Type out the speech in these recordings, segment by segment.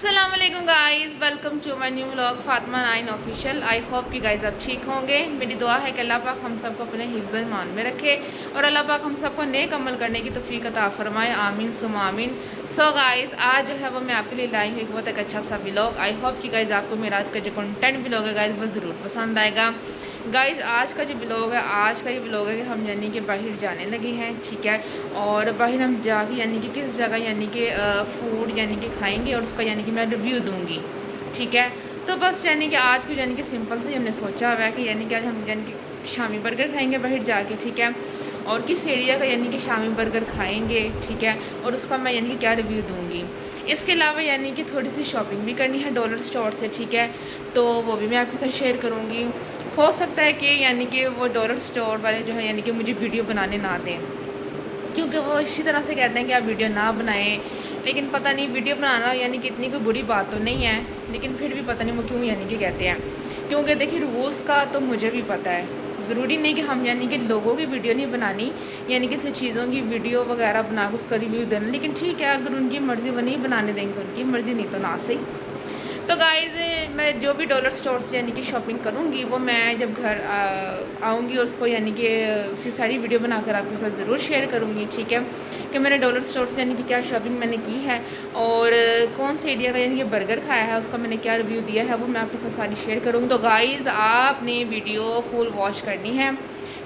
अस्सलाम वालेकुम guys, welcome to my new vlog Fatima 9 official. I hope कि गाइज़ आप ठीक होंगे। मेरी दुआ है कि अल्लाह पाक हम सबको अपने हिफ्ज़ ईमान में रखे और अल्लाह पाक हम सबको नेक अमल करने की तौफीक अता फरमाए, आमीन सुम आमीन। सो गाइज़ आज जो है वो मैं आपके लिए लाई हूँ एक बहुत एक अच्छा सा व्लॉग। आई होप कि गाइज़ आपको मेरा आज का जो कंटेंट व्लॉग है गाइज़ वो ज़रूर पसंद आएगा। गाइज़ आज का जो व्लॉग है, आज का ये व्लॉग है कि हम यानी कि बाहर जाने लगे हैं, ठीक है। और बाहर हम जाके यानी कि किस जगह यानी कि फूड यानी कि खाएंगे और उसका यानी कि मैं रिव्यू दूंगी, ठीक है। तो बस यानी कि आज को यानी कि सिंपल से हमने सोचा हुआ है कि यानी कि आज हम यानी कि शामी बर्गर खाएंगे बाहर जाके, ठीक है। और किस एरिया का यानी कि शामी बर्गर खाएंगे, ठीक है। और उसका मैं यानी कि क्या रिव्यू दूंगी। इसके अलावा यानी कि थोड़ी सी शॉपिंग भी करनी है डॉलर स्टोर से, ठीक है। तो वो भी मैं आपके साथ शेयर करूँगी। हो सकता है कि यानी कि वो डॉलर स्टोर वाले जो है यानी कि मुझे वीडियो बनाने ना दें, क्योंकि वो इसी तरह से कहते हैं कि आप वीडियो ना बनाएं। लेकिन पता नहीं वीडियो बनाना यानी कि इतनी कोई बुरी बात तो नहीं है, लेकिन फिर भी पता नहीं वो क्यों यानी कि कहते हैं। क्योंकि देखिए रूल्स का तो मुझे भी पता है, ज़रूरी नहीं कि हम यानी कि लोगों की वीडियो नहीं बनानी, यानी कि किसी चीज़ों की वीडियो वगैरह बना के उसका रिव्यू देना। लेकिन ठीक है, अगर उनकी मर्ज़ी वो नहीं बनाने देंगे तो उनकी मर्ज़ी, नहीं तो ना सही। तो गाइज़ मैं जो भी डॉलर स्टोर से यानी कि शॉपिंग करूँगी वो मैं जब घर आऊँगी और उसको यानी कि उसकी सारी वीडियो बनाकर आपके साथ ज़रूर शेयर करूँगी, ठीक है। कि मैंने डॉलर स्टोर से यानी कि क्या शॉपिंग मैंने की है और कौन से एरिया का यानी कि बर्गर खाया है, उसका मैंने क्या रिव्यू दिया है, वो मैं आपके साथ सारी शेयर करूँगी। तो गाइज़ आपने वीडियो फुल वॉच करनी है,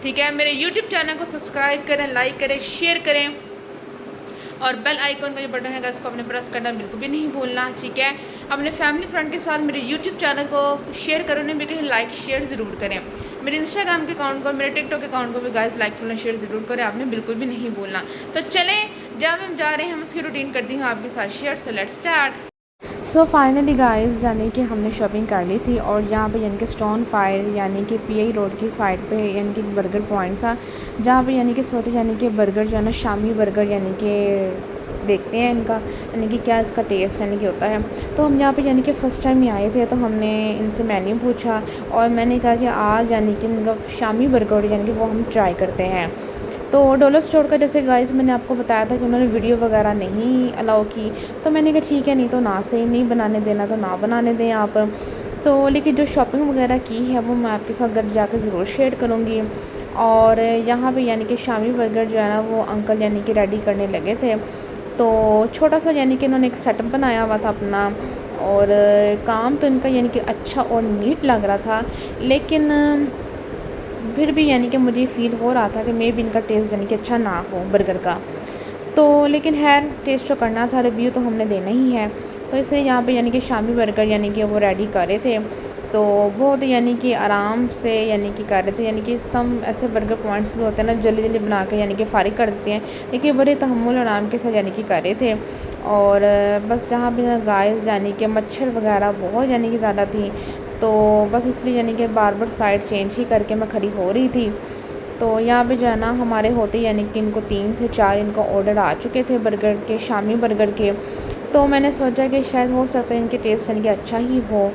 ठीक है। मेरे यूट्यूब चैनल को सब्सक्राइब करें, लाइक करें, शेयर करें और बेल आइकन का जो बटन है इसको अपने प्रेस करना बिल्कुल भी नहीं भूलना, ठीक है। अपने फैमिली फ्रेंड के साथ मेरे यूट्यूब चैनल को शेयर करें, भी कहीं लाइक शेयर ज़रूर करें। मेरे इंस्टाग्राम के अकाउंट को, मेरे टिकटॉक के अकाउंट को भी गाइस लाइक फॉलो शेयर ज़रूर करें, आपने बिल्कुल भी नहीं भूलना। तो चलें, जब हम जा रहे हैं हम उसकी रूटीन करती हूँ आपके साथ share. So let's start. So finally guys यानी कि हमने शॉपिंग कर ली थी और यहाँ पे यानी कि स्टोन फायर यानी कि पीआई रोड की साइड पे यानी कि एक बर्गर पॉइंट था, जहाँ पे यानी कि सोचे यानी कि बर्गर जो है ना शामी बर्गर यानी कि देखते हैं इनका यानी कि क्या इसका टेस्ट यानी कि होता है। तो हम यहाँ पे यानी कि फ़र्स्ट टाइम ही आए थे, तो हमने इनसे मेन्यू पूछा और मैंने कहा कि आज यानी कि इनका शामी बर्गर यानी कि वो हम ट्राई करते हैं। तो डॉलर स्टोर का जैसे गाइस मैंने आपको बताया था कि उन्होंने वीडियो वगैरह नहीं अलाउ की, तो मैंने कहा ठीक है, नहीं तो ना सही, नहीं बनाने देना तो ना बनाने दें आप। तो लेकिन जो शॉपिंग वगैरह की है वो मैं आपके साथ घर जाकर ज़रूर शेयर करूँगी। और यहाँ पे यानी कि शामी बर्गर जो है ना वो अंकल यानी कि रेडी करने लगे थे। तो छोटा सा यानी कि इन्होंने एक सेटअप बनाया हुआ था अपना, और काम तो इनका यानी कि अच्छा और नीट लग रहा था। लेकिन फिर भी यानी कि मुझे फ़ील हो रहा था कि मे भी इनका टेस्ट यानी कि अच्छा ना हो बर्गर का। तो लेकिन खैर टेस्ट तो करना था, रिव्यू तो हमने देना ही है। तो इसलिए यहाँ पे यानी कि शामी बर्गर यानी कि वो रेडी कर रहे थे। तो बहुत यानी कि आराम से यानी कि कर रहे थे, यानी कि सम ऐसे बर्गर पॉइंट्स भी होते हैं ना जल्दी जल्दी बना के यानी कि फ़ारिग कर देते हैं, लेकिन बड़े तहम्मुल और आराम के साथ यानी कि कर रहे थे। और बस जहाँ पे गाइस यानी कि मच्छर वगैरह बहुत यानी कि ज़्यादा थी, तो बस इसलिए यानी कि बार बार साइड चेंज ही करके मैं खड़ी हो रही थी। तो यहाँ पे जो है ना हमारे होते यानी कि इनको 3 से 4 इनका ऑर्डर आ चुके थे बर्गर के, शामी बर्गर के। तो मैंने सोचा कि शायद हो सकता है इनके टेस्ट यानी कि अच्छा ही हो।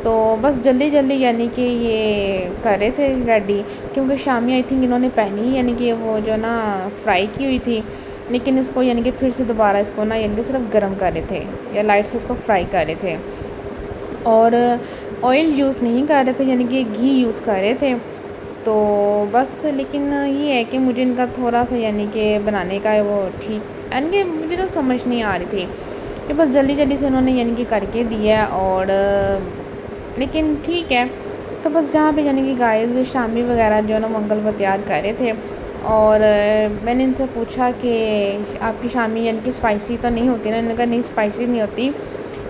तो बस जल्दी जल्दी यानी कि ये कर रहे थे रेडी, क्योंकि शामी आई थिंक इन्होंने पहनी ही यानी कि वो जो ना फ्राई की हुई थी, लेकिन इसको यानी कि फिर से दोबारा इसको ना यानी कि सिर्फ गर्म कर रहे थे या लाइट से इसको फ्राई कर रहे थे। और ऑयल यूज़ नहीं कर रहे थे, यानी कि घी यूज़ कर रहे थे। तो बस लेकिन ये है कि मुझे इनका थोड़ा-सा यानी कि बनाने का वो ठीक यानी कि मुझे ना समझ नहीं आ रही थी कि बस जल्दी-जल्दी से उन्होंने यानी कि करके दिया। और लेकिन ठीक है। तो बस जहाँ पे यानी कि गाइस शामी वगैरह जो है ना वो अंकल वो तैयार कर रहे थे। और मैंने इनसे पूछा कि आपकी शामी यानी कि स्पाइसी तो नहीं होती ना? इन्होंने कहा नहीं स्पाइसी नहीं होती,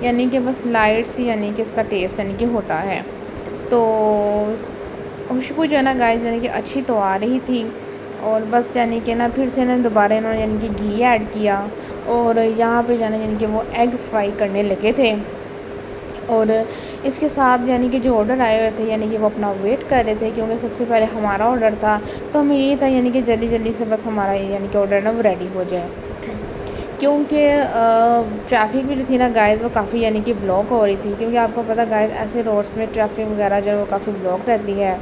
यानी कि बस लाइट सी यानी कि इसका टेस्ट यानी कि होता है। तो खुशबू जो है ना गाइस यानी कि अच्छी तो आ रही थी। और बस यानी कि ना फिर से ना दोबारा इन्होंने यानी कि घी ऐड किया और यहाँ पे जाना यानी कि वो एग फ्राई करने लगे थे। और इसके साथ यानी कि जो ऑर्डर आए हुए थे यानी कि वो अपना वेट कर रहे थे, क्योंकि सबसे पहले हमारा ऑर्डर था। तो हमें ये था यानी कि जल्दी जल्दी से बस हमारा यानी कि ऑर्डर ना वो रेडी हो जाए, क्योंकि ट्रैफिक भी थी ना गाइस वो काफ़ी यानी कि ब्लॉक हो रही थी, क्योंकि आपको पता गाइस ऐसे रोड्स में ट्रैफिक वगैरह जो है वो काफ़ी ब्लॉक रहती है।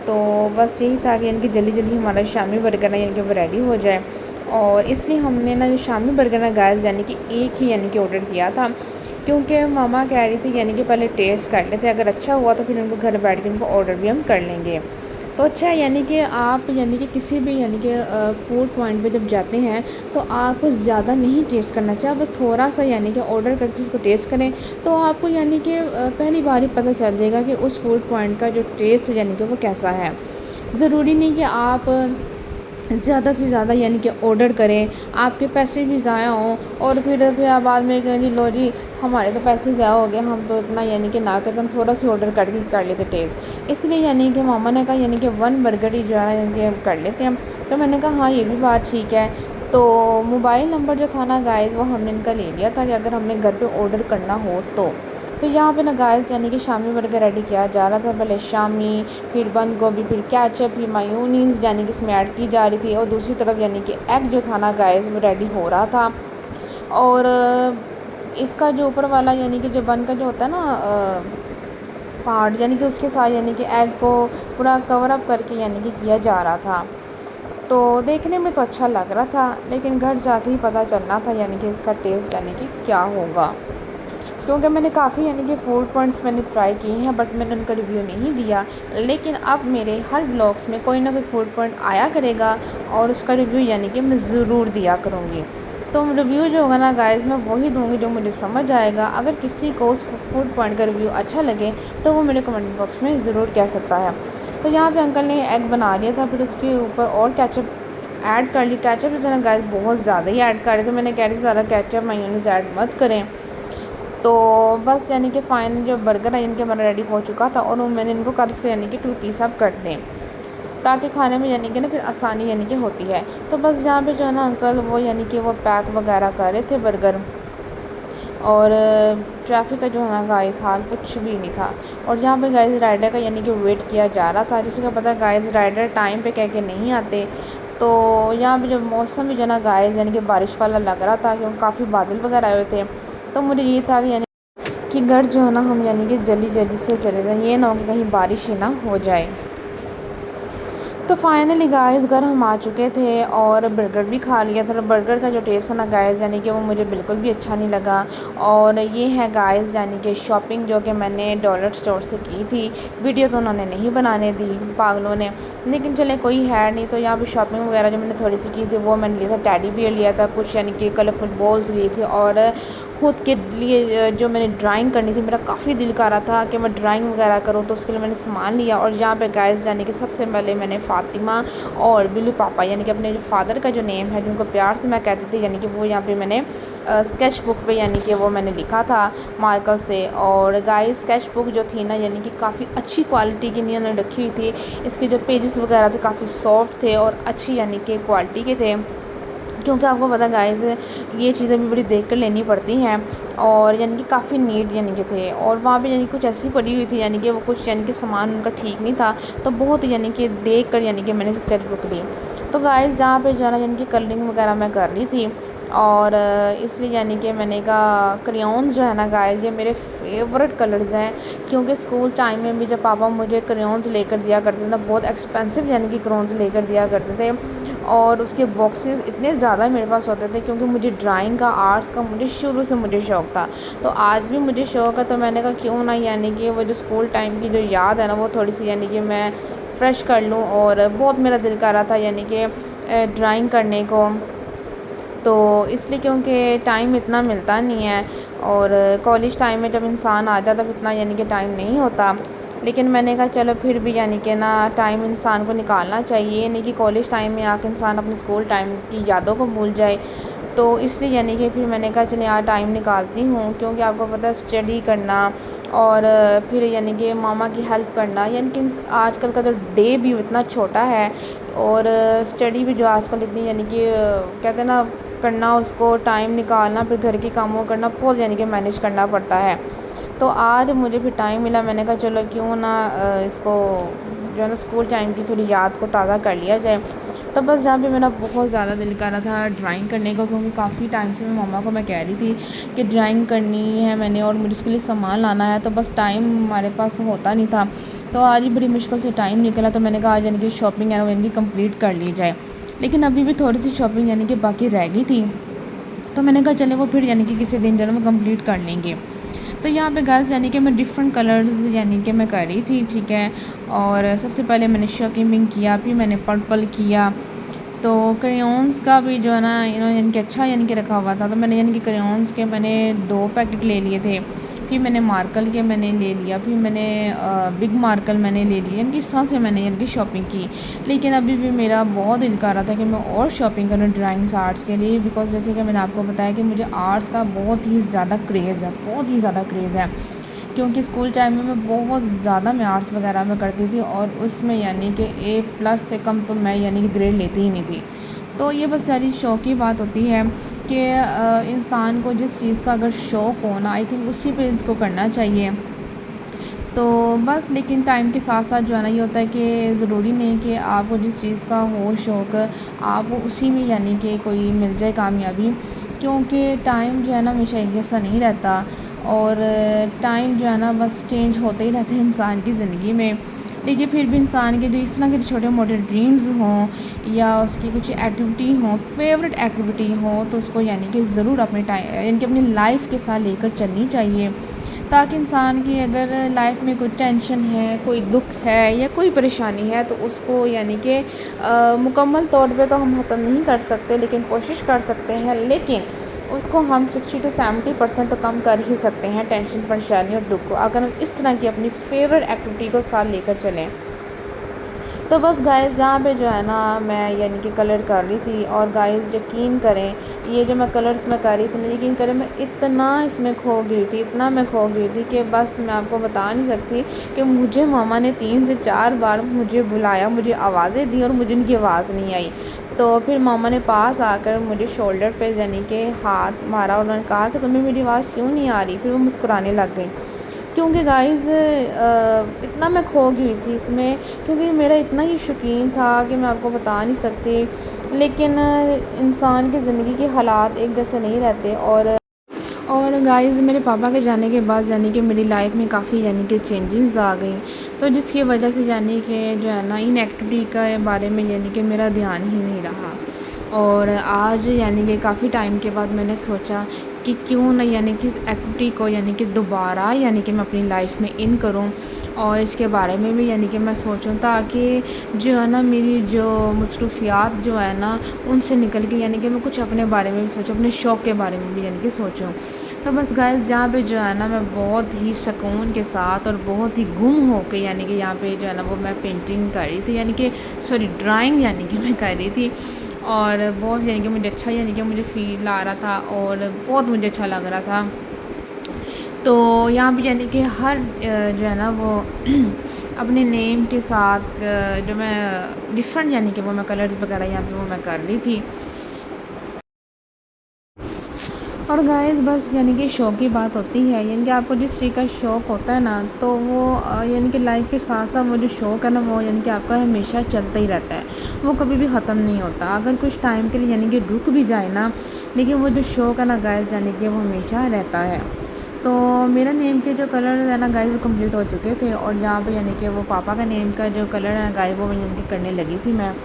तो बस यही था कि यानी कि जल्दी जल्दी हमारा शामी बर्गर ना यानी कि वो रेडी हो जाए। और इसलिए हमने ना जो शामी बर्गर ना गाइस यानी कि एक ही यानी कि ऑर्डर किया था, क्योंकि मामा कह रही थी यानी कि पहले टेस्ट कर लेते, अगर अच्छा हुआ तो फिर उनको घर बैठ के उनको ऑर्डर भी हम कर लेंगे। तो अच्छा है यानी कि आप यानी कि किसी भी यानी कि फूड पॉइंट पे जब जाते हैं तो आपको ज़्यादा नहीं टेस्ट करना चाहिए, आप बस थोड़ा सा यानी कि ऑर्डर करके इसको टेस्ट करें तो आपको यानी कि पहली बार ही पता चल जाएगा कि उस फूड पॉइंट का जो टेस्ट यानी कि वो कैसा है। ज़रूरी नहीं कि आप ज़्यादा से ज़्यादा यानी कि ऑर्डर करें, आपके पैसे भी ज़ाया हों और फिर आप बाद में कहें जी लो जी हमारे तो पैसे ज़ाया हो गए, हम तो इतना यानी कि ना करते, हम थोड़ा सा ऑर्डर करके कर लेते टेस्ट। इसलिए यानी कि मामा ने कहा यानी कि 1 बर्गर ही जो है यानी कि कर लेते हैं। तो मैंने कहा हाँ ये भी बात ठीक है। तो मोबाइल नंबर जो था ना गाइज़ वो हमने इनका ले लिया था कि अगर हमने घर पे ऑर्डर करना हो तो यहाँ पे ना गाइस यानी कि शामी बर्गर रेडी किया जा रहा था। पहले शामी, फिर बंद गोभी, फिर केचप, फिर मायोनीज़ यानी कि इसमें ऐड की जा रही थी और दूसरी तरफ यानी कि एग जो था ना गाइस वो रेडी हो रहा था। और इसका जो ऊपर वाला यानी कि जो बन का जो होता है ना पार्ट यानी कि उसके साथ यानी कि एग को पूरा कवर अप करके यानी कि किया जा रहा था। तो देखने में तो अच्छा लग रहा था लेकिन घर जाके ही पता चलना था यानी कि इसका टेस्ट यानी कि क्या होगा। क्योंकि मैंने काफ़ी यानी कि फूड पॉइंट्स मैंने ट्राई किए हैं बट मैंने उनका रिव्यू नहीं दिया। लेकिन अब मेरे हर ब्लॉग्स में कोई ना कोई फूड पॉइंट आया करेगा और उसका रिव्यू यानी कि मैं ज़रूर दिया करूँगी। तो रिव्यू जो होगा ना गाइज़ मैं वही दूँगी जो मुझे समझ आएगा। अगर किसी को उस फूड पॉइंट का रिव्यू अच्छा लगे तो वो मेरे कमेंट बॉक्स में ज़रूर कह सकता है। तो यहाँ पे अंकल ने एग बना लिया था, फिर उसके ऊपर और केचप ऐड कर ली। केचप जो है ना गाइज़ बहुत ज़्यादा ही ऐड कर रहे थे, मैंने कह रही थी ज़्यादा केचप मायोनीज़ ऐड मत करें। तो बस यानी कि फ़ाइनल जो बर्गर है इनके मेरा रेडी हो चुका था और मैंने इनको कल इसके यानी कि 2 पीस आप कर दें ताकि खाने में यानी कि ना फिर आसानी यानी कि होती है। तो बस यहाँ पे जो है ना अंकल वो यानी कि वो पैक वगैरह कर रहे थे बर्गर और ट्रैफिक का जो है ना गाइस हाल कुछ भी नहीं था। और जहाँ पे गाइस राइडर का यानी कि वेट किया जा रहा था, जिसका पता है गाइस राइडर टाइम पे कह के नहीं आते। तो यहाँ पे जो मौसम भी जो है ना गाइस यानी कि बारिश वाला लग रहा था क्योंकि काफ़ी बादल वगैरह आए हुए थे। तो मुझे ये था कि यानी कि घर जो है ना हम यानी कि जल्दी जल्दी से चले जाएं, ये ना हो कि कहीं बारिश ही ना हो जाए। तो फाइनली गाइस घर हम आ चुके थे और बर्गर भी खा लिया था। बर्गर का जो टेस्ट है ना गाइस यानी कि वो मुझे बिल्कुल भी अच्छा नहीं लगा। और ये है गाइस यानी कि शॉपिंग जो कि मैंने डॉलर स्टोर से की थी। वीडियो तो उन्होंने नहीं बनाने दी पागलों ने, लेकिन चले कोई है नहीं। तो यहाँ पे शॉपिंग वगैरह जो मैंने थोड़ी सी की थी वो मैंने लिया था, टेडी बियर लिया था, कुछ यानी कि कलरफुल बॉल्स ली थी और खुद के लिए जो मैंने ड्राइंग करनी थी, मेरा काफ़ी दिल कर रहा था कि मैं ड्राइंग वगैरह करूँ तो उसके लिए मैंने सामान लिया। और यहाँ पे गाइस यानी कि सबसे पहले मैंने फ़ातिमा और बिल्लू पापा यानी कि अपने जो फादर का जो नेम है जिनको प्यार से मैं कहती थी यानी कि वो यहाँ पे मैंने स्केच बुक पे यानी कि वो मैंने लिखा था मार्कर से। और गाइस स्केच बुक जो थी ना यानी कि काफ़ी अच्छी क्वालिटी की इन्होंने रखी हुई थी। इसके जो पेजेस वगैरह थे काफ़ी सॉफ्ट थे और अच्छी यानी कि क्वालिटी के थे। क्योंकि आपको पता गाइस ये चीज़ें भी बड़ी देख कर लेनी पड़ती हैं और यानी कि काफ़ी नीट यानी कि थे। और वहाँ पे यानी कुछ ऐसी पड़ी हुई थी यानी कि वो कुछ यानी कि सामान उनका ठीक नहीं था, तो बहुत यानी कि देख कर यानी कि मैंने स्केच बुक ली। तो गाइस जहाँ पे जाना यानी कि कलरिंग वगैरह मैं कर रही थी और इसलिए यानी कि मैंने कहा क्रेयॉन्स जो है ना गाइस ये मेरे फेवरेट कलर्स हैं। क्योंकि स्कूल टाइम में भी जब पापा मुझे क्रेयॉन्स लेकर दिया करते थे ना, बहुत एक्सपेंसिव यानी कि क्रेयॉन्स लेकर दिया करते थे और उसके बॉक्सेस इतने ज़्यादा मेरे पास होते थे क्योंकि मुझे ड्राइंग का आर्ट्स का मुझे शुरू से मुझे शौक़ था। तो आज भी मुझे शौक़ है, तो मैंने कहा क्यों ना यानी कि वो जो स्कूल टाइम की जो याद है ना वो थोड़ी सी यानी कि मैं फ़्रेश कर लूँ। और बहुत मेरा दिल कर रहा था यानी कि ड्राइंग करने को, तो इसलिए क्योंकि टाइम इतना मिलता नहीं है और कॉलेज टाइम में जब इंसान आ जाता है तो इतना यानी कि टाइम नहीं होता। लेकिन मैंने कहा चलो फिर भी यानी कि ना टाइम इंसान को निकालना चाहिए, नहीं कि कॉलेज टाइम में आके इंसान अपने स्कूल टाइम की यादों को भूल जाए। तो इसलिए यानी कि फिर मैंने कहा चलिए यार टाइम निकालती हूँ, क्योंकि आपको पता है स्टडी करना और फिर यानी कि मामा की हेल्प करना, यानी कि आजकल का जो डे भी इतना छोटा है और स्टडी भी जो आजकल इतनी यानी कि कहते हैं ना करना, उसको टाइम निकालना, फिर घर के कामों करना बहुत यानी कि मैनेज करना पड़ता है। तो आज मुझे फिर टाइम मिला, मैंने कहा चलो क्यों ना इसको जो है ना स्कूल टाइम की थोड़ी याद को ताज़ा कर लिया जाए। तो बस जहाँ पे मेरा बहुत ज़्यादा दिल कर रहा था ड्राइंग करने का, क्योंकि काफ़ी टाइम से मैं मम्मा को मैं कह रही थी कि ड्राइंग करनी है मैंने और मुझे इसके लिए सामान लाना है, तो बस टाइम हमारे पास होता नहीं था। तो आज ही बड़ी मुश्किल से टाइम निकला, तो मैंने कहा आज यानी कि शॉपिंग है ना इनकी कंप्लीट कर ली जाए। लेकिन अभी भी थोड़ी सी शॉपिंग यानी कि बाकी रह गई थी, तो मैंने कहा चले वो फिर यानी कि किसी दिन जो है ना वो कंप्लीट कर लेंगे। तो यहाँ पे गर्ल्स यानी कि मैं डिफरेंट कलर्स यानी कि मैं कर रही थी, ठीक है। और सबसे पहले मैंने शॉकिंग किया, फिर मैंने पर्पल किया। तो क्रेयॉन्स का भी जो है ना इन्होंने यानी कि अच्छा यानी कि रखा हुआ था, तो मैंने यानी कि क्रेयॉन्स के मैंने 2 पैकेट ले लिए थे। फिर मैंने मार्कल के मैंने ले लिया, फिर मैंने बिग मार्कल मैंने ले लिया। यानी कि इस तरह से मैंने यानी कि शॉपिंग की। लेकिन अभी भी मेरा बहुत दिल कर रहा था कि मैं और शॉपिंग करूँ ड्राइंग्स आर्ट्स के लिए, बिकॉज़ जैसे कि मैंने आपको बताया कि मुझे आर्ट्स का बहुत ही ज़्यादा क्रेज़ है, बहुत ही ज़्यादा क्रेज़ है। क्योंकि स्कूल टाइम में मैं बहुत ज़्यादा मैं आर्ट्स वगैरह में करती थी, और उसमें यानी कि A+ से कम तो मैं यानी कि ग्रेड लेती ही नहीं थी। तो ये बस सारी शौक की बात होती है कि इंसान को जिस चीज़ का अगर शौक़ हो ना, आई थिंक उसी पे इसको करना चाहिए। तो बस लेकिन टाइम के साथ साथ जो है ना ये होता है कि ज़रूरी नहीं कि आपको जिस चीज़ का हो शौक़ आपको उसी में यानी कि कोई मिल जाए कामयाबी, क्योंकि टाइम जो है ना हमेशा एक जैसा नहीं रहता। और टाइम जो है ना बस चेंज होते ही रहते हैं इंसान की ज़िंदगी में। लेकिन फिर भी इंसान के जो इस तरह के छोटे मोटे ड्रीम्स हों या उसकी कुछ एक्टिविटी हो, फेवरेट एक्टिविटी हो, तो उसको यानी कि ज़रूर अपने टाइम यानी कि अपनी लाइफ के साथ लेकर चलनी चाहिए, ताकि इंसान की अगर लाइफ में कोई टेंशन है, कोई दुख है या कोई परेशानी है, तो उसको यानी कि मुकम्मल तौर पे तो हम ख़त्म नहीं कर सकते, लेकिन कोशिश कर सकते हैं। लेकिन उसको हम 60 to 70% तो कम कर ही सकते हैं, टेंशन, परेशानी और दुख को, अगर हम इस तरह की अपनी फेवरेट एक्टिविटी को साथ लेकर चलें। तो बस गाइज़ यहाँ पे जो है ना मैं यानी कि कलर कर रही थी, और गाइज़ यकीन करें ये जो मैं कलर्स में कर रही थी ना, यकीन करें मैं इतना इसमें खो गई थी, इतना मैं खो गई थी कि बस मैं आपको बता नहीं सकती कि मुझे मामा ने 3 से 4 बार मुझे बुलाया, मुझे आवाज़ें दी और मुझे उनकी आवाज़ नहीं आई। तो फिर मामा ने पास आकर मुझे शोल्डर पे यानी कि हाथ मारा, और उन्होंने कहा कि तुम्हें मेरी आवाज़ क्यों नहीं आ रही? फिर वो मुस्कुराने लग गई। क्योंकि गाइज़ इतना मैं खो गई थी इसमें, क्योंकि मेरा इतना ही शौकीन था कि मैं आपको बता नहीं सकती। लेकिन इंसान की ज़िंदगी के हालात एक जैसे नहीं रहते। और गाइज़ मेरे पापा के जाने के बाद यानी कि मेरी लाइफ में काफ़ी यानी कि चेंजेस आ गई, तो जिसकी वजह से यानी कि जो है ना इन एक्टिविटी के बारे में यानी कि मेरा ध्यान ही नहीं रहा। और आज यानी कि काफ़ी टाइम के बाद मैंने सोचा कि क्यों ना यानी कि इस एक्टिविटी को यानी कि दोबारा यानी कि मैं अपनी लाइफ में इन करूं, और इसके बारे में भी यानी कि मैं सोचूं, ताकि जो है ना मेरी जो मसरूफियात जो है ना उनसे निकल के यानी कि मैं कुछ अपने बारे में भी सोचूं, अपने शौक़ के बारे में भी यानी कि सोचूं। तो बस गाइस जहाँ पे जो है ना मैं बहुत ही सुकून के साथ और बहुत ही गुम हो के यानी कि यहाँ पे जो है ना वो मैं पेंटिंग कर रही थी, यानी कि सॉरी ड्राइंग यानी कि मैं कर रही थी। और बहुत यानी कि मुझे अच्छा यानी कि मुझे फ़ील आ रहा था, और बहुत मुझे अच्छा लग रहा था। तो यहाँ पे यानी कि हर जो है ना वो अपने नेम के साथ जो मैं डिफरेंट यानी कि वो मैं कलर्स वगैरह यहाँ पे वो मैं कर रही थी। और गाइस बस यानी कि शौक़ की बात होती है, यानी कि आपको जिस चीज़ का शौक़ होता है ना, तो वो यानी कि लाइफ के साथ साथ वो जो शौक़ है ना वो यानी कि आपका हमेशा चलता ही रहता है, वो कभी भी ख़त्म नहीं होता। अगर कुछ टाइम के लिए यानी कि रुक भी जाए ना, लेकिन वो जो शौक़ है ना गाइस यानी कि वो हमेशा रहता है। तो मेरा नेम के जो कलर है ना गाइस वो कंप्लीट हो चुके थे, और जहाँ पे यानी कि वो पापा का नेम का जो कलर है ना गाइस वो यानी कि करने लगी थी मैं।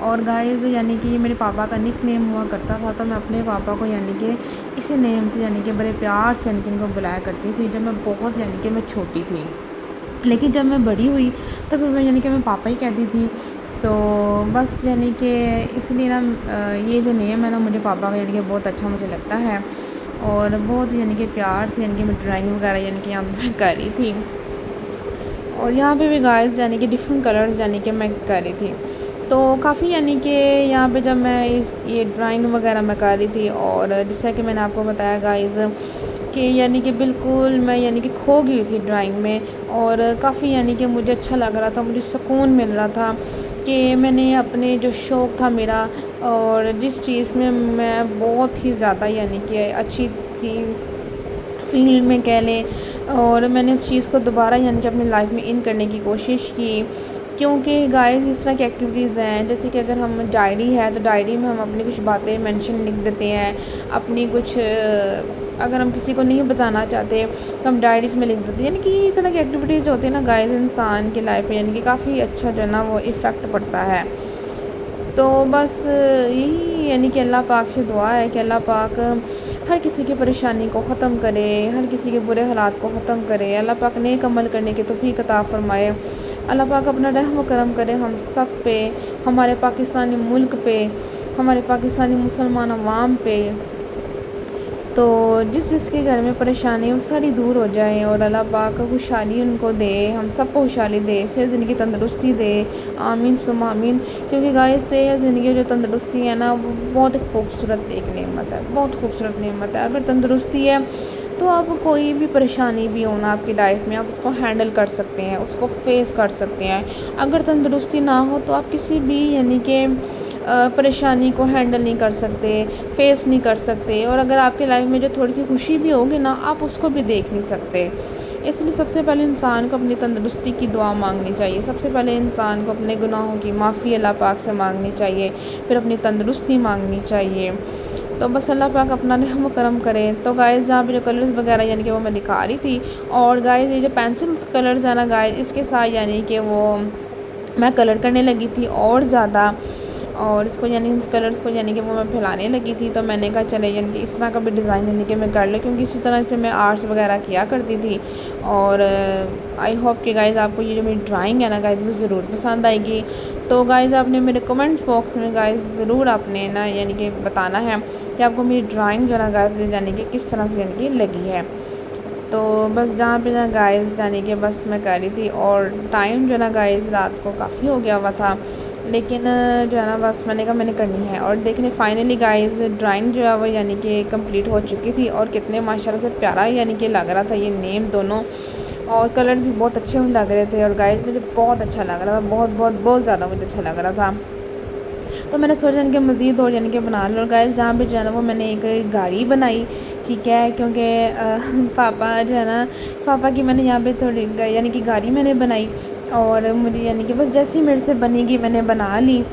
और गाइस यानी कि मेरे पापा का निक नेम हुआ करता था, तो मैं अपने पापा को यानी कि इसी नेम से यानी कि बड़े प्यार से यानी कि इनको बुलाया करती थी, जब मैं बहुत यानी कि मैं छोटी थी। लेकिन जब मैं बड़ी हुई तो फिर मैं यानी कि मैं पापा ही कहती थी। तो बस यानी कि इसलिए ना ये जो नेम है ना मुझे पापा का यानी कि बहुत अच्छा मुझे लगता है, और बहुत यानी कि प्यार से यानी कि मैं ड्राइंग वगैरह यानी कि यहाँ पे मैं कर रही थी। और यहाँ पे भी गाइस यानी कि डिफरेंट कलर्स यानी कि मैं कर रही थी। तो काफ़ी यानी कि यहाँ पे जब मैं ये ड्राइंग वगैरह मैं कर रही थी, और जैसा कि मैंने आपको बताया गाइस कि यानी कि बिल्कुल मैं यानी कि खो गई थी ड्राइंग में, और काफ़ी यानी कि मुझे अच्छा लग रहा था, मुझे सुकून मिल रहा था कि मैंने अपने जो शौक़ था मेरा, और जिस चीज़ में मैं बहुत ही ज़्यादा यानी कि अच्छी थी फील्ड में कह लें, और मैंने उस चीज़ को दोबारा यानी कि अपनी लाइफ में इन करने की कोशिश की। क्योंकि गाइस इस तरह की एक्टिविटीज़ हैं, जैसे कि अगर हम डायरी है तो डायरी में हम अपनी कुछ बातें मेंशन लिख देते हैं, अपनी कुछ अगर हम किसी को नहीं बताना चाहते तो हम डायरीज़ में लिख देते हैं। यानी कि इस तरह की एक्टिविटीज़ जो होती है ना गाइस इंसान की लाइफ में यानी कि काफ़ी अच्छा जो है ना वो इफ़ेक्ट पड़ता है। तो बस यही यानी कि अल्लाह पाक से दुआ है कि अल्लाह पाक हर किसी की परेशानी को ख़त्म करे, हर किसी के बुरे हालात को ख़त्म करे। अल्लाह पाक नेक अमल करने की तौफ़ीक अता फ़रमाए। अल्लाह पाक अपना रहम करम करे हम सब पे, हमारे पाकिस्तानी मुल्क पे, हमारे पाकिस्तानी मुसलमान अवाम पे। तो जिसके घर में परेशानी है वो सारी दूर हो जाए और अल्लाह पाक खुशहाली उनको दे, हम सबको खुशहाली दे, सेहत ज़िंदगी तंदुरुस्ती दे। आमीन सुम्मा आमीन। क्योंकि गाइस सेहत ज़िंदगी जो तंदुरुस्ती है ना, वो बहुत खूबसूरत एक नेमत है, बहुत खूबसूरत नेमत है। अगर तंदुरुस्ती है तो आप कोई भी परेशानी भी हो ना आपकी लाइफ में, आप उसको हैंडल कर सकते हैं, उसको फेस कर सकते हैं। अगर तंदुरुस्ती ना हो तो आप किसी भी यानी कि परेशानी को हैंडल नहीं कर सकते, फेस नहीं कर सकते। और अगर आपकी लाइफ में जो थोड़ी सी खुशी भी होगी ना, आप उसको भी देख नहीं सकते। इसलिए सबसे पहले इंसान को अपनी तंदुरुस्ती की दुआ मांगनी चाहिए। सबसे पहले इंसान को अपने गुनाहों की माफ़ी अल्लाह पाक से मांगनी चाहिए, फिर अपनी तंदुरुस्ती मांगनी चाहिए। तो बस अल्लाह पाक अपना रहम करम करे। तो गाइस जहाँ पे जो कलर्स वगैरह यानी कि वो मैं दिखा रही थी, और गाइस ये जो पेंसिल कलर्स है ना गाइस, इसके साथ यानी कि वो मैं कलर करने लगी थी और ज़्यादा, और इसको यानी इस कलर्स को यानी कि वो मैं फैलाने लगी थी। तो मैंने कहा चले यानी कि इस तरह का भी डिज़ाइन यानी कि मैं कर लूँ, क्योंकि इसी तरह से मैं आर्ट्स वगैरह किया करती थी। और आई होप कि गाइज़ आपको ये जो मेरी ड्राइंग है ना गाइज़ वो ज़रूर पसंद आएगी। तो गाइज़ आपने मेरे कमेंट्स बॉक्स में गाइज़ ज़रूर आपने ना यानी कि बताना है कि आपको मेरी ड्राइंग जो है ना गाइज़ यानी कि किस तरह से यानी कि लगी है। तो बस जहाँ पे ना गाइज़ यानी कि बस मैं कर रही थी, और टाइम जो है ना गाइज़ रात को काफ़ी हो गया हुआ था, लेकिन जो है ना बस मैंने कहा मैंने करनी है। और देखने फाइनली गाइज़ ड्राइंग जो है वो यानी कि कंप्लीट हो चुकी थी, और कितने माशाल्लाह से प्यारा यानी कि लग रहा था ये नेम दोनों, और कलर भी बहुत अच्छे लग रहे थे। और गाइज़ मुझे बहुत अच्छा लग रहा था, बहुत बहुत बहुत ज़्यादा मुझे अच्छा लग रहा था। तो मैंने सोचा यानी कि मज़ीद और यानी कि बना लो। और गाइस जहाँ पे जो है ना वो मैंने एक गाड़ी बनाई, ठीक है, क्योंकि पापा जो है ना, पापा की मैंने यहाँ पे थोड़ी यानी कि गाड़ी मैंने बनाई, और मुझे यानी कि बस जैसी मेरे से बनेगी मैंने बना ली।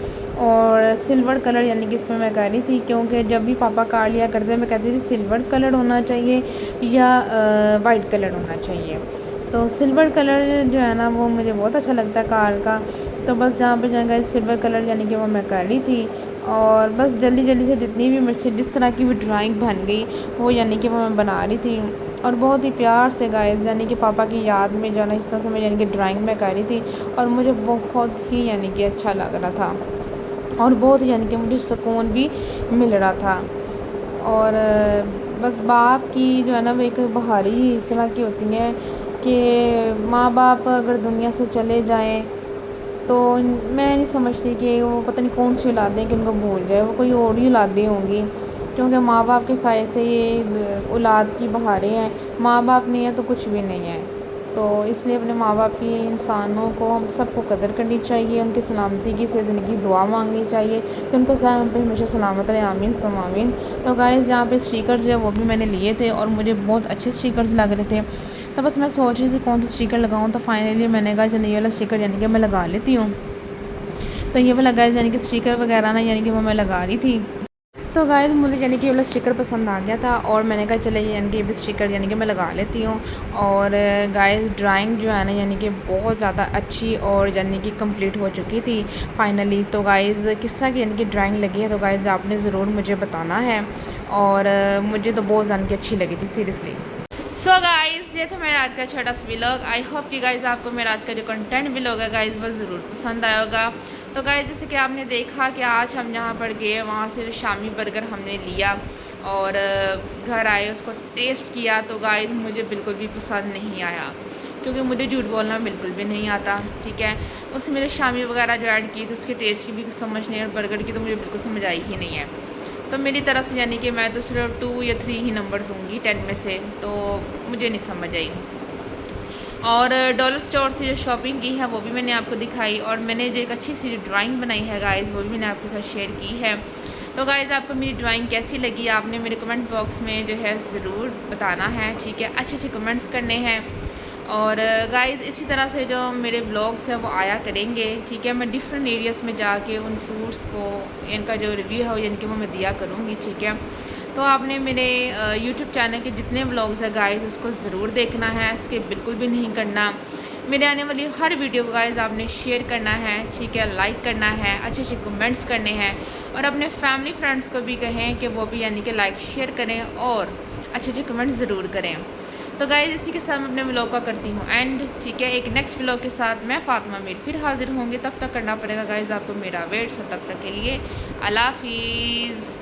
और सिल्वर कलर यानी कि इसमें मैं कर रही थी, क्योंकि जब भी पापा कार लिया करते मैं कहती थी सिल्वर कलर होना चाहिए या वाइट कलर होना चाहिए। तो सिल्वर कलर जो है ना वो मुझे बहुत अच्छा लगता है कार का। तो बस जहाँ पे जाएगा सिल्वर कलर यानी कि वो मैं कर रही थी, और बस जल्दी जल्दी से जितनी भी मेरे से जिस तरह की भी ड्राइंग बन गई वो यानी कि वो मैं बना रही थी। और बहुत ही प्यार से गाइस यानी कि पापा की याद में जो है ना इस तरह से मैं यानी कि ड्राइंग में कर रही थी, और मुझे बहुत ही यानी कि अच्छा लग रहा था, और बहुत यानी कि मुझे सुकून भी मिल रहा था। और बस बाप की जो है ना वो एक बहारी इस तरह की होती हैं कि माँ बाप अगर दुनिया से चले जाएं तो मैं नहीं समझती कि वो पता नहीं कौन सी औलादें कि उनको भूल जाए, वो कोई और ही औलादें होंगी, क्योंकि माँ बाप के साए से ये औलाद की बहारें हैं। माँ बाप नहीं है तो कुछ भी नहीं है। तो इसलिए अपने माँ बाप की इंसानों को हम सबको कदर करनी चाहिए, उनकी सलामती की से ज़िंदगी दुआ मांगनी चाहिए कि उनको हम पे हमेशा सलामत रहे। आमीन सम आमीन। तो गाइस यहाँ पे स्टिकर्स जो है वो भी मैंने लिए थे, और मुझे बहुत अच्छे स्टिकर्स लग रहे थे। तो बस मैं सोच रही थी कौन सा स्टिकर लगाऊँ, तो फाइनली मैंने कहा चलिए ये वाला स्टिकर यानी कि मैं लगा लेती हूँ। तो ये वाला गाइस यानी कि स्टिकर वगैरह ना यानी कि वो मैं लगा रही थी। तो गाइस मुझे यानी कि ये वाला स्टिकर पसंद आ गया था, और मैंने कहा चले यानी कि ये भी स्टिकर यानी कि मैं लगा लेती हूँ। और गाइस ड्राइंग जो है ना यानी कि बहुत ज़्यादा अच्छी और यानी कि कंप्लीट हो चुकी थी फाइनली। तो गाइस किस तरह की यानी कि ड्राइंग लगी है तो गाइस आपने ज़रूर मुझे बताना है, और मुझे तो बहुत यानी कि अच्छी लगी थी सीरियसली। सो गाइज़ ये था मेरा आज का छोटा सा व्लॉग। आई होप कि गाइज़ आपको मेरा आज का जो कंटेंट व्लॉग है गाइज़ वो ज़रूर पसंद आया होगा। तो गाइज़ जैसे कि आपने देखा कि आज हम जहाँ पर गए वहाँ से जो शामी बर्गर हमने लिया और घर आए उसको टेस्ट किया, तो गाइज़ मुझे बिल्कुल भी पसंद नहीं आया, क्योंकि मुझे झूठ बोलना बिल्कुल भी नहीं आता, ठीक है। उसमें मेरे शामी वगैरह जो ऐड की तो उसके टेस्ट की भी कुछ समझ नहीं, और बर्गर की तो मुझे बिल्कुल समझ आई ही नहीं है। तो मेरी तरफ से यानी कि मैं तो सिर्फ 2 या 3 ही नंबर दूंगी 10 में से, तो मुझे नहीं समझ आई। और डॉलर स्टोर से जो शॉपिंग की है वो भी मैंने आपको दिखाई, और मैंने जो एक अच्छी सी ड्राइंग बनाई है गाइज़ वो भी मैंने आपके साथ शेयर की है। तो गाइज़ आपको मेरी ड्राइंग कैसी लगी आपने मेरे कमेंट बॉक्स में जो है ज़रूर बताना है, ठीक है। अच्छे अच्छे कमेंट्स करने हैं। और गाइज़ इसी तरह से जो मेरे ब्लॉग्स हैं वो आया करेंगे, ठीक है। मैं डिफरेंट एरियाज़ में जाके उन फ्रूट्स को इनका जो रिव्यू है इनके वो मैं दिया करूँगी, ठीक है। तो आपने मेरे यूट्यूब चैनल के जितने ब्लॉग्स हैं गाइज़ उसको ज़रूर देखना है, इसके बिल्कुल भी नहीं करना। मेरे आने वाली हर वीडियो को गाइस आपने शेयर करना है, ठीक है, लाइक करना है, अच्छे अच्छे कमेंट्स करने हैं और अपने फैमिली फ्रेंड्स को भी कहें कि वो भी यानी कि लाइक शेयर करें और अच्छे अच्छे कमेंट्स ज़रूर करें। तो गाइस इसी के साथ मैं अपने व्लॉग का करती हूँ एंड, ठीक है। एक नेक्स्ट व्लॉग के साथ मैं फातिमा मीर फिर हाजिर होंगे, तब तक करना पड़ेगा गाइस आपको मेरा वेट। सो तब तक के लिए अल्लाह हाफिज़।